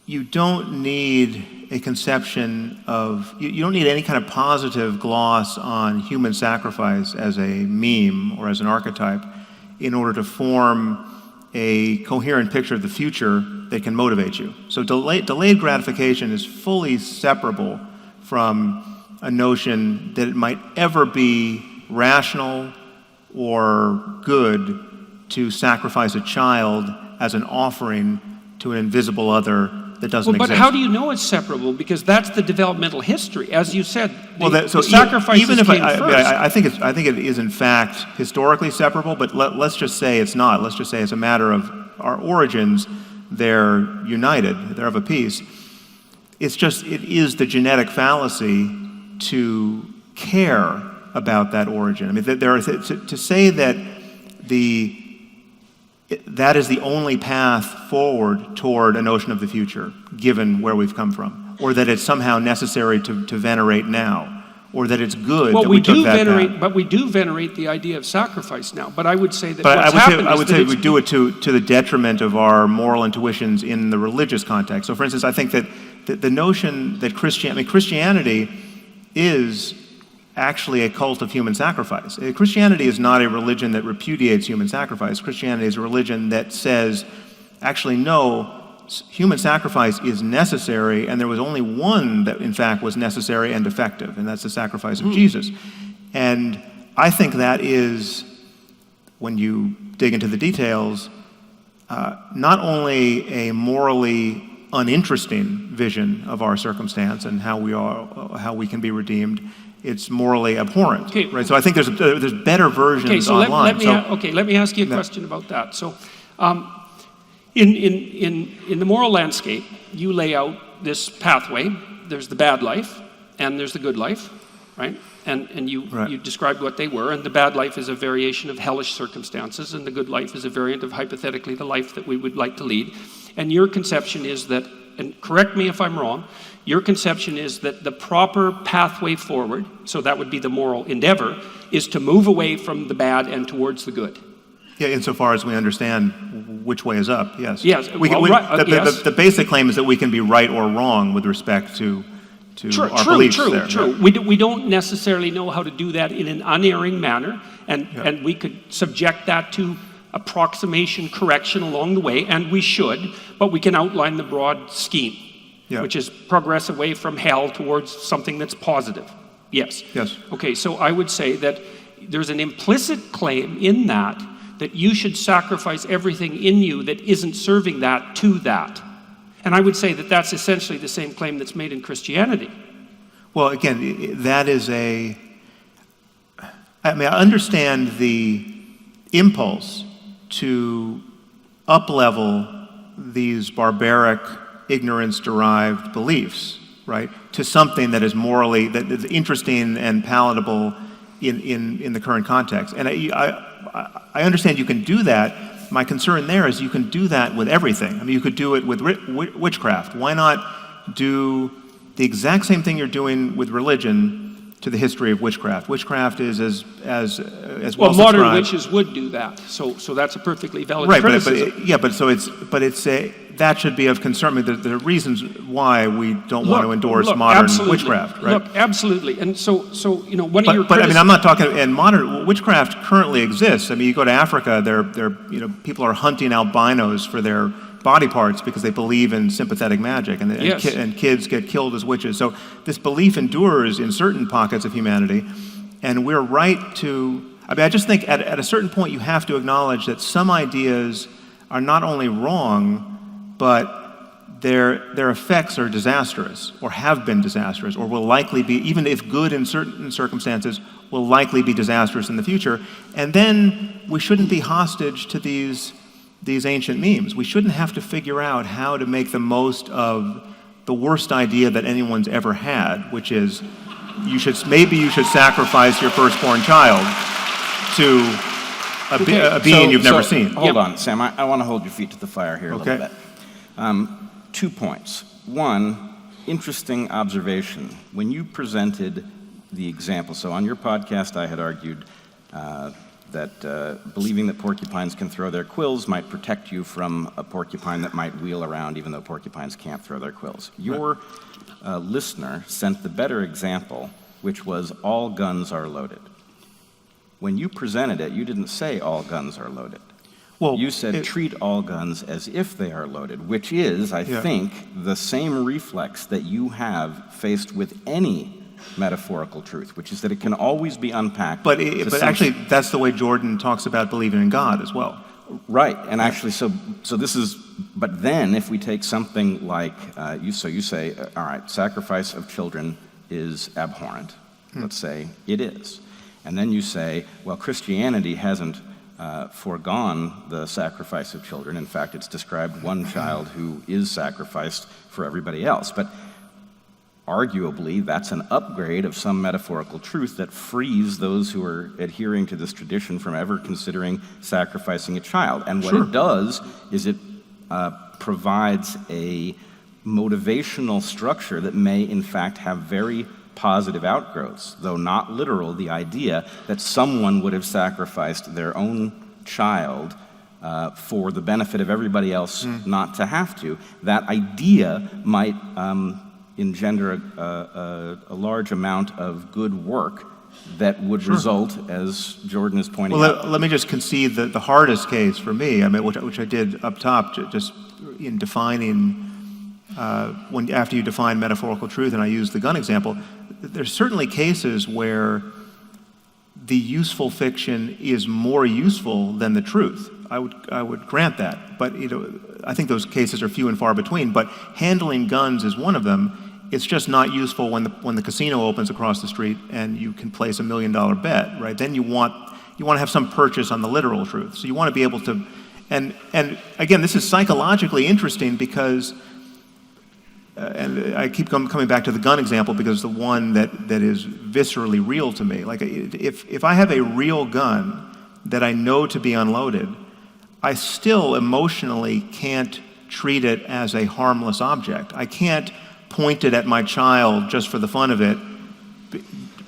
you don't need a conception of, you don't need any kind of positive gloss on human sacrifice as a meme or as an archetype in order to form a coherent picture of the future that can motivate you. So delayed gratification is fully separable from a notion that it might ever be rational or good to sacrifice a child as an offering to an invisible other that doesn't exist. But how do you know it's separable? Because that's the developmental history. As you said, the so sacrifices even if came first. I think it is in fact historically separable, but let's just say it's not. Let's just say it's a matter of our origins. They're united. They're of a piece. It is the genetic fallacy to care about that origin. I mean, to say that that is the only path forward toward a notion of the future, given where we've come from, or that it's somehow necessary to venerate now, or that it's good that we took that path. But we do venerate the idea of sacrifice now. But I would say that I would say we do it to the detriment of our moral intuitions in the religious context. So, for instance, I think that the notion that Christianity is actually a cult of human sacrifice. Christianity is not a religion that repudiates human sacrifice. Christianity is a religion that says, actually, no, human sacrifice is necessary, and there was only one that, in fact, was necessary and effective, and that's the sacrifice of Jesus. And I think that is, when you dig into the details, not only a morally uninteresting vision of our circumstance and how we can be redeemed, it's morally abhorrent, right? So I think there's better versions online. Let me ask you a question about that. So, in the moral landscape, you lay out this pathway. There's the bad life, and there's the good life, right? And you described what they were. And the bad life is a variation of hellish circumstances, and the good life is a variant of hypothetically the life that we would like to lead. And your conception is that, and correct me if I'm wrong, your conception is that the proper pathway forward, so that would be the moral endeavor, is to move away from the bad and towards the good. Yeah, insofar as we understand which way is up, yes. Yes. The basic claim is that we can be right or wrong with respect to our beliefs there. True. We don't necessarily know how to do that in an unerring manner, and we could subject that to approximation correction along the way, and we should, but we can outline the broad scheme, which is progress away from hell towards something that's positive. Yes. Okay, so I would say that there's an implicit claim in that you should sacrifice everything in you that isn't serving that to that. And I would say that that's essentially the same claim that's made in Christianity. Well, again, that is I understand the impulse to up-level these barbaric, ignorance-derived beliefs, right, to something that is morally, that is interesting and palatable in the current context. And I understand you can do that. My concern there is you can do that with everything. I mean, you could do it with witchcraft. Why not do the exact same thing you're doing with religion to the history of witchcraft? Witchcraft is as well subscribed. Well, modern witches would do that. So that's a perfectly valid criticism. That should be of concern. I mean, there are reasons why we don't want to endorse modern witchcraft, right? Look, absolutely. And so one of your But I mean, I'm not talking. And modern witchcraft currently exists. I mean, you go to Africa, people are hunting albinos for their body parts because they believe in sympathetic magic, and kids get killed as witches. So this belief endures in certain pockets of humanity, and we're right to. I mean, I just think at a certain point you have to acknowledge that some ideas are not only wrong, but their effects are disastrous, or have been disastrous, or will likely be, even if good in certain circumstances, will likely be disastrous in the future. And then we shouldn't be hostage to these ancient memes. We shouldn't have to figure out how to make the most of the worst idea that anyone's ever had, which is maybe you should sacrifice your firstborn child to a being you've never seen. Hold on, Sam. I want to hold your feet to the fire here a little bit. 2 points. One, interesting observation. When you presented the example, so on your podcast I had argued believing that porcupines can throw their quills might protect you from a porcupine that might wheel around even though porcupines can't throw their quills. Your listener sent the better example, which was all guns are loaded. When you presented it, you didn't say all guns are loaded. Well, you said treat all guns as if they are loaded, which is, I think, the same reflex that you have faced with any metaphorical truth, which is that it can always be unpacked. But actually, that's the way Jordan talks about believing in God as well. Right, and actually, so this is. But then, if we take something like you say, all right, sacrifice of children is abhorrent. Let's say it is, and then you say, well, Christianity hasn't foregone the sacrifice of children. In fact, it's described one child who is sacrificed for everybody else. But arguably, that's an upgrade of some metaphorical truth that frees those who are adhering to this tradition from ever considering sacrificing a child. And what it does is it provides a motivational structure that may, in fact, have very positive outgrowths, though not literal, the idea that someone would have sacrificed their own child for the benefit of everybody else not to have to. That idea might engender a large amount of good work that would result, as Jordan is pointing out. Let me just concede that the hardest case for me, I mean, which I did up top, just in defining, after you define metaphorical truth, and I use the gun example, there's certainly cases where the useful fiction is more useful than the truth. I would grant that, but I think those cases are few and far between. But handling guns is one of them. It's just not useful when the casino opens across the street and you can place $1 million bet, right? Then you want to have some purchase on the literal truth. So you want to be able to, and again, this is psychologically interesting because, and I keep coming back to the gun example because it's the one that is viscerally real to me. Like if I have a real gun that I know to be unloaded, I still emotionally can't treat it as a harmless object. I can't point it at my child just for the fun of it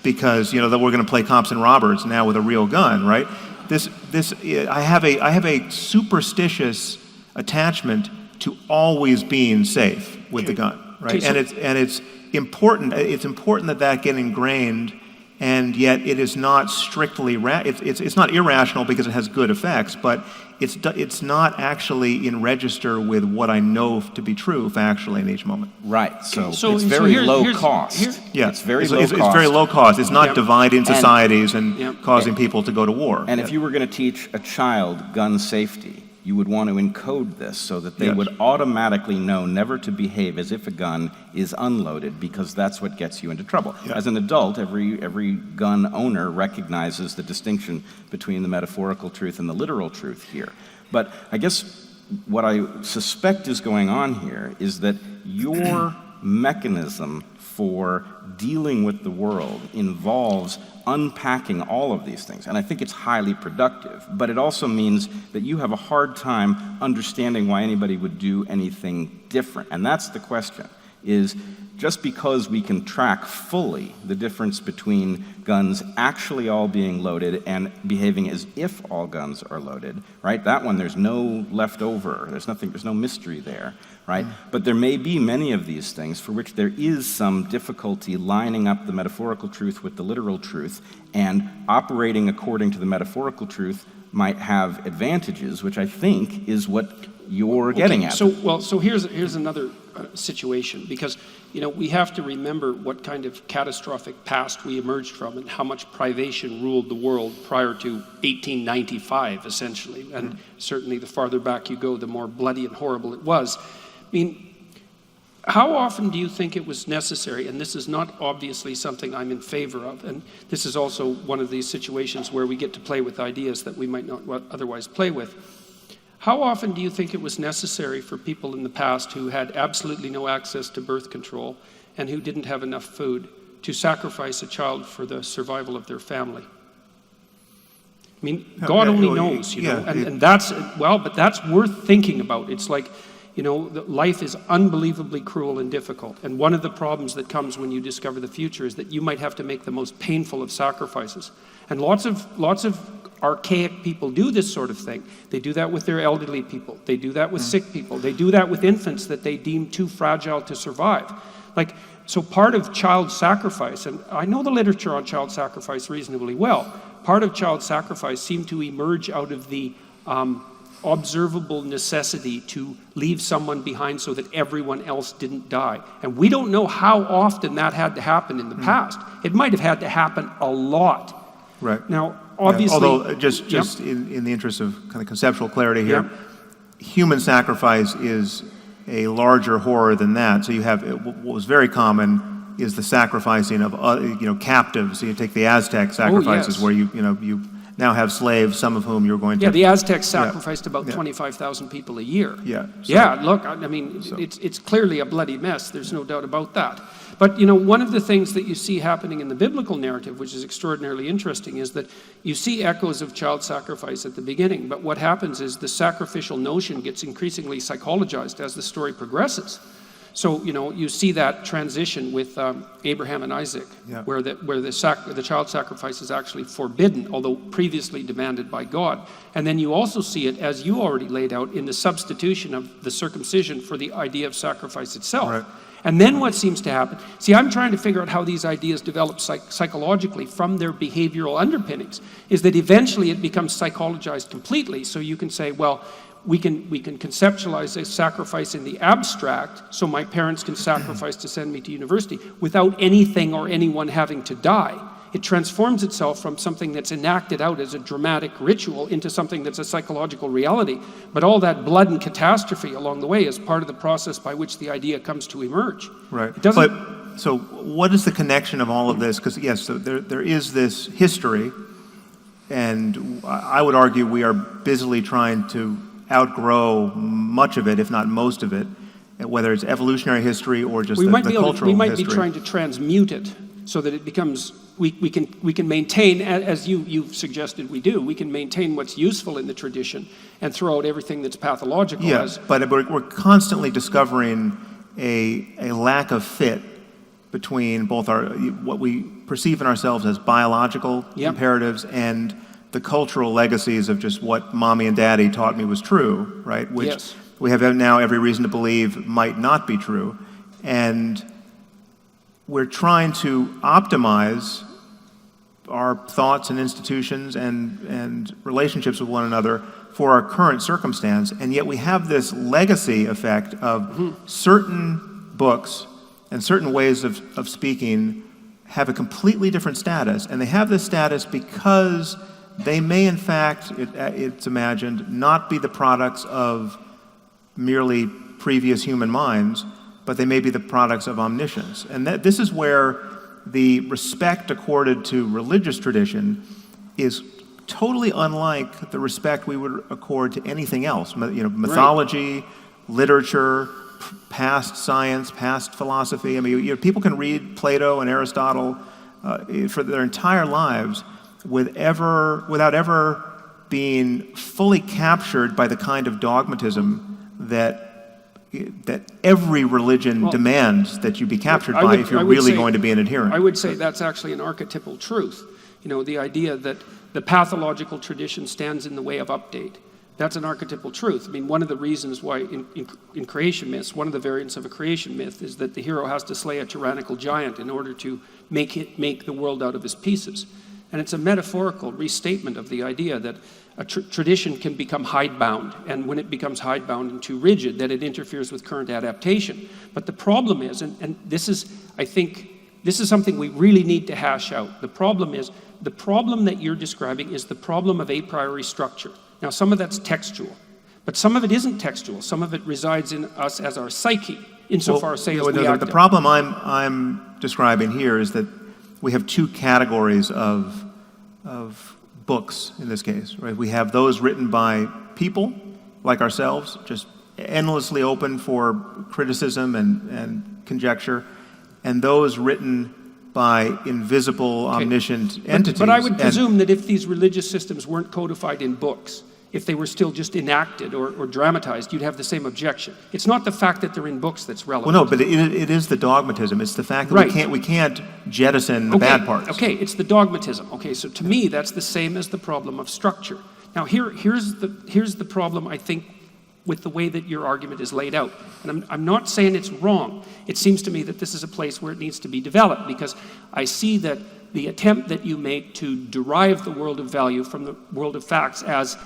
because that we're going to play cops and robbers now with a real gun, right? I have a superstitious attachment to always being safe with the gun, right? And it's important. It's important that get ingrained, and yet it is not strictly it's not irrational because it has good effects, but it's not actually in register with what I know to be true factually in each moment. Right. So it's very low cost. It's very low cost. It's very low cost. It's not dividing societies and causing people to go to war. And if you were going to teach a child gun safety, you would want to encode this so that they would automatically know never to behave as if a gun is unloaded, because that's what gets you into trouble. As an adult, every gun owner recognizes the distinction between the metaphorical truth and the literal truth here. But I guess what I suspect is going on here is that your mechanism for dealing with the world involves unpacking all of these things. And I think it's highly productive, but it also means that you have a hard time understanding why anybody would do anything different. And that's the question, is just because we can track fully the difference between guns actually all being loaded and behaving as if all guns are loaded, right? That one, there's no leftover, there's no mystery there, right? But there may be many of these things for which there is some difficulty lining up the metaphorical truth with the literal truth, and operating according to the metaphorical truth might have advantages, which I think is what you're getting at. So here's another situation, because we have to remember what kind of catastrophic past we emerged from and how much privation ruled the world prior to 1895, essentially. And certainly the farther back you go, the more bloody and horrible it was. I mean, how often do you think it was necessary, and this is not obviously something I'm in favor of, and this is also one of these situations where we get to play with ideas that we might not otherwise play with. How often do you think it was necessary for people in the past who had absolutely no access to birth control and who didn't have enough food to sacrifice a child for the survival of their family? I mean, God only knows, and that's, but that's worth thinking about. It's like, life is unbelievably cruel and difficult. And one of the problems that comes when you discover the future is that you might have to make the most painful of sacrifices. And lots of archaic people do this sort of thing. They do that with their elderly people. They do that with sick people. They do that with infants that they deem too fragile to survive. Like, so part of child sacrifice, and I know the literature on child sacrifice reasonably well, part of child sacrifice seemed to emerge out of the observable necessity to leave someone behind so that everyone else didn't die. And we don't know how often that had to happen in the past. It might have had to happen a lot. Right. Now, obviously... Although, just in the interest of kind of conceptual clarity here, human sacrifice is a larger horror than that. So you have, what was very common is the sacrificing of, captives. So you take the Aztec sacrifices where you now have slaves, some of whom you're going to... Yeah, the Aztecs sacrificed about 25,000 people a year. Yeah. So, look, I mean, it's clearly a bloody mess. There's no doubt about that. But, one of the things that you see happening in the biblical narrative, which is extraordinarily interesting, is that you see echoes of child sacrifice at the beginning, but what happens is the sacrificial notion gets increasingly psychologized as the story progresses. So, you see that transition with Abraham and Isaac, where the child sacrifice is actually forbidden, although previously demanded by God. And then you also see it, as you already laid out, in the substitution of the circumcision for the idea of sacrifice itself. Right. And then what seems to happen, see, I'm trying to figure out how these ideas develop psychologically from their behavioral underpinnings, is that eventually it becomes psychologized completely. So you can say, well, we can conceptualize a sacrifice in the abstract, so my parents can sacrifice to send me to university without anything or anyone having to die. It transforms itself from something that's enacted out as a dramatic ritual into something that's a psychological reality. But all that blood and catastrophe along the way is part of the process by which the idea comes to emerge. Right. It doesn't... So what is the connection of all of this? Because, yes, so there is this history, and I would argue we are busily trying to outgrow much of it, if not most of it, whether it's evolutionary history or just the cultural history. We might be trying to transmute it so that it becomes, we can maintain, as you've suggested we do, we can maintain what's useful in the tradition and throw out everything that's pathological. Yes, but we're constantly discovering a lack of fit between both what we perceive in ourselves as biological imperatives and the cultural legacies of just what mommy and daddy taught me was true, right? Which we have now every reason to believe might not be true. And we're trying to optimize our thoughts and institutions and relationships with one another for our current circumstance, and yet we have this legacy effect of certain books and certain ways of speaking have a completely different status, and they have this status because they may, in fact, it's imagined, not be the products of merely previous human minds, but they may be the products of omniscience. And this is where the respect accorded to religious tradition is totally unlike the respect we would accord to anything else. Mythology, literature, past science, past philosophy. I mean, people can read Plato and Aristotle for their entire lives without ever being fully captured by the kind of dogmatism that every religion demands that you be captured by if you're really going to be an adherent. I would say that's actually an archetypal truth. The idea that the pathological tradition stands in the way of update. That's an archetypal truth. I mean, one of the reasons why in creation myths, one of the variants of a creation myth is that the hero has to slay a tyrannical giant in order to make the world out of his pieces. And it's a metaphorical restatement of the idea that a tradition can become hidebound, and when it becomes hidebound and too rigid, that it interferes with current adaptation. But the problem is, and this is, I think, this is something we really need to hash out. The problem that you're describing is the problem of a priori structure. Now, some of that's textual, but some of it isn't textual. Some of it resides in us as our psyche, insofar as we act. The problem I'm describing here is that we have two categories of books in this case, right? We have those written by people like ourselves, just endlessly open for criticism and conjecture, and those written by invisible, omniscient entities. But I would presume that if these religious systems weren't codified in books, if they were still just enacted or dramatized, you'd have the same objection. It's not the fact that they're in books that's relevant. Well, no, but it is the dogmatism. It's the fact that we can't jettison the bad parts. Okay, it's the dogmatism. Okay, so to me, that's the same as the problem of structure. Now, here's the problem, I think, with the way that your argument is laid out. And I'm not saying it's wrong. It seems to me that this is a place where it needs to be developed, because I see that the attempt that you make to derive the world of value from the world of facts as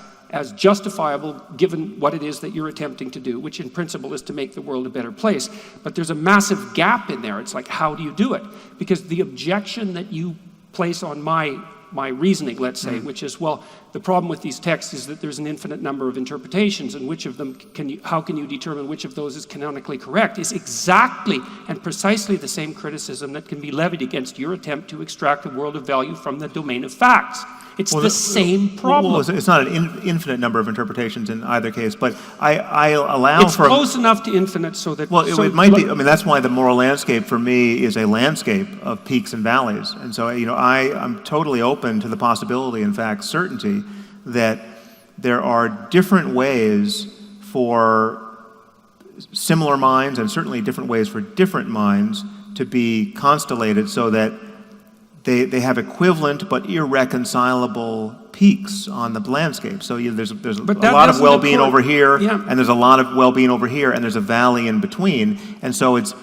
justifiable given what it is that you're attempting to do, which in principle is to make the world a better place. But there's a massive gap in there. It's like, how do you do it? Because the objection that you place on my reasoning, let's say, which is, well, the problem with these texts is that there's an infinite number of interpretations, and which of them how can you determine which of those is canonically correct, is exactly and precisely the same criticism that can be levied against your attempt to extract the world of value from the domain of facts. It's the same problem. Well, it's not an infinite number of interpretations in either case, but I allow it's for... It's close enough to infinite so that... Well, it might be, I mean, that's why the moral landscape for me is a landscape of peaks and valleys. And so, I'm totally open to the possibility, in fact, certainty, that there are different ways for similar minds, and certainly different ways for different minds, to be constellated so that they have equivalent but irreconcilable peaks on the landscape. So there's a lot of well-being over here, and there's a lot of well-being over here, and there's a valley in between. And so it's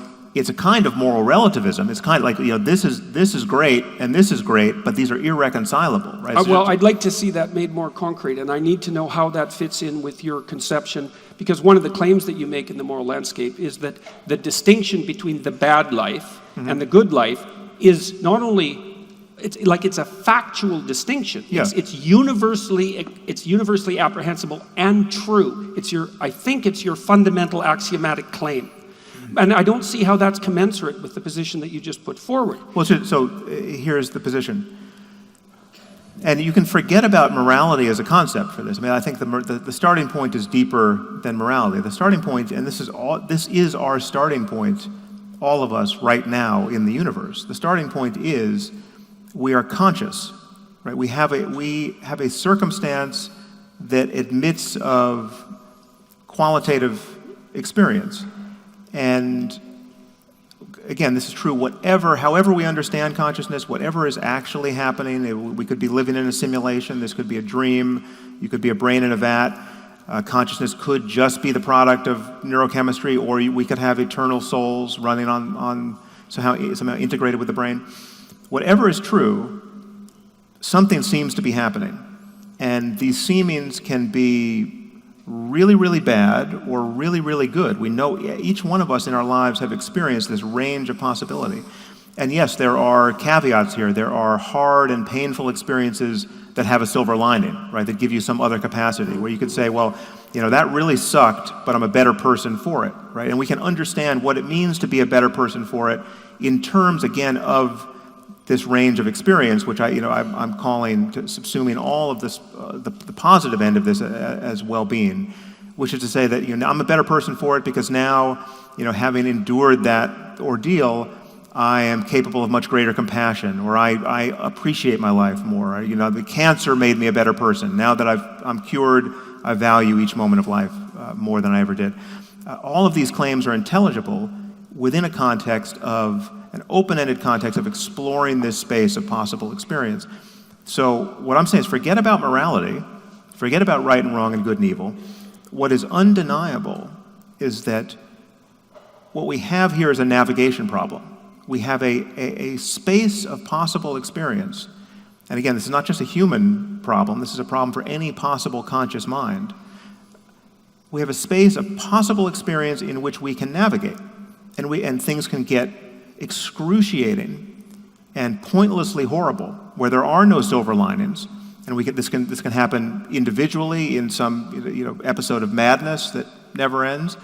a kind of moral relativism. It's kind of like, this is great and this is great, but these are irreconcilable, right? Well, I'd like to see that made more concrete, and I need to know how that fits in with your conception, because one of the claims that you make in the moral landscape is that the distinction between the bad life and the good life is not only... It's a factual distinction. Yeah. It's universally apprehensible and true. I think it's your fundamental axiomatic claim. And I don't see how that's commensurate with the position that you just put forward. Well, so here's the position. And you can forget about morality as a concept for this. I mean, I think the starting point is deeper than morality. The starting point, and this is our starting point, all of us right now in the universe. The starting point is we are conscious, right? We have a circumstance that admits of qualitative experience. And again, this is true however we understand consciousness, whatever is actually happening. We could be living in a simulation, this could be a dream, you could be a brain in a vat. Consciousness could just be the product of neurochemistry, or we could have eternal souls running on somehow integrated with the brain. Whatever is true, something seems to be happening. And these seemings can be really, really bad or really, really good. We know each one of us in our lives have experienced this range of possibility. And yes, there are caveats here. There are hard and painful experiences that have a silver lining, right, that give you some other capacity, where you could say, well, that really sucked, but I'm a better person for it, right? And we can understand what it means to be a better person for it in terms, again, of this range of experience, which I'm calling, subsuming all of this, the positive end of this as well-being, which is to say that I'm a better person for it because now, having endured that ordeal, I am capable of much greater compassion, or I appreciate my life more. The cancer made me a better person. Now that I'm cured, I value each moment of life more than I ever did. All of these claims are intelligible within a context of an open-ended context of exploring this space of possible experience. So what I'm saying is forget about morality, forget about right and wrong and good and evil. What is undeniable is that what we have here is a navigation problem. We have a space of possible experience. And again, this is not just a human problem, this is a problem for any possible conscious mind. We have a space of possible experience in which we can navigate, and things can get excruciating and pointlessly horrible, where there are no silver linings, and this can happen individually in some episode of madness that never ends.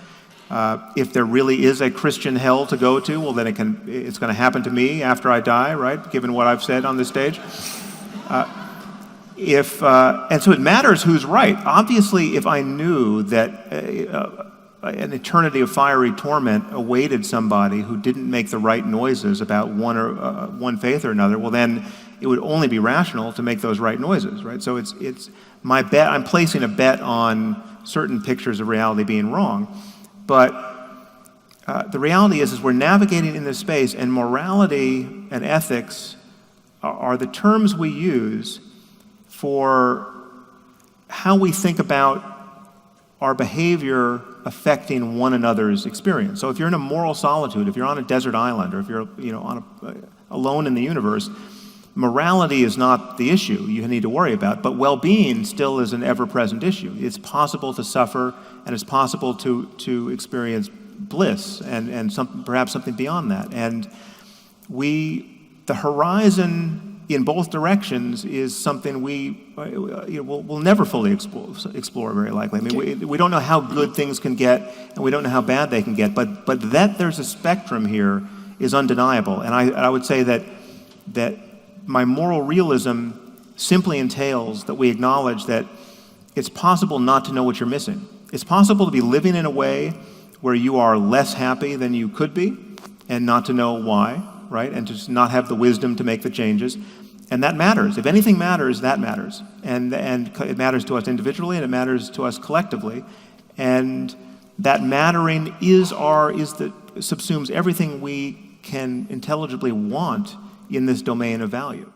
If there really is a Christian hell to go to, well, then it's going to happen to me after I die, right? Given what I've said on this stage. And so it matters who's right. Obviously, if I knew that an eternity of fiery torment awaited somebody who didn't make the right noises about one faith or another, well, then it would only be rational to make those right noises, right? So it's my bet. I'm placing a bet on certain pictures of reality being wrong, but the reality is we're navigating in this space, and morality and ethics are the terms we use for how we think about our behavior affecting one another's experience. So if you're in a moral solitude, if you're on a desert island, or if you're alone in the universe, morality is not the issue you need to worry about, but well-being still is an ever-present issue. It's possible to suffer, and it's possible to experience bliss and perhaps something beyond that. And the horizon in both directions is something we'll never fully explore very likely. I mean, we don't know how good things can get, and we don't know how bad they can get, but that there's a spectrum here is undeniable. And I would say that my moral realism simply entails that we acknowledge that it's possible not to know what you're missing. It's possible to be living in a way where you are less happy than you could be, and not to know why, right? And to just not have the wisdom to make the changes. And that matters. If anything matters, that matters. And it matters to us individually, and it matters to us collectively. And that mattering subsumes everything we can intelligibly want in this domain of value.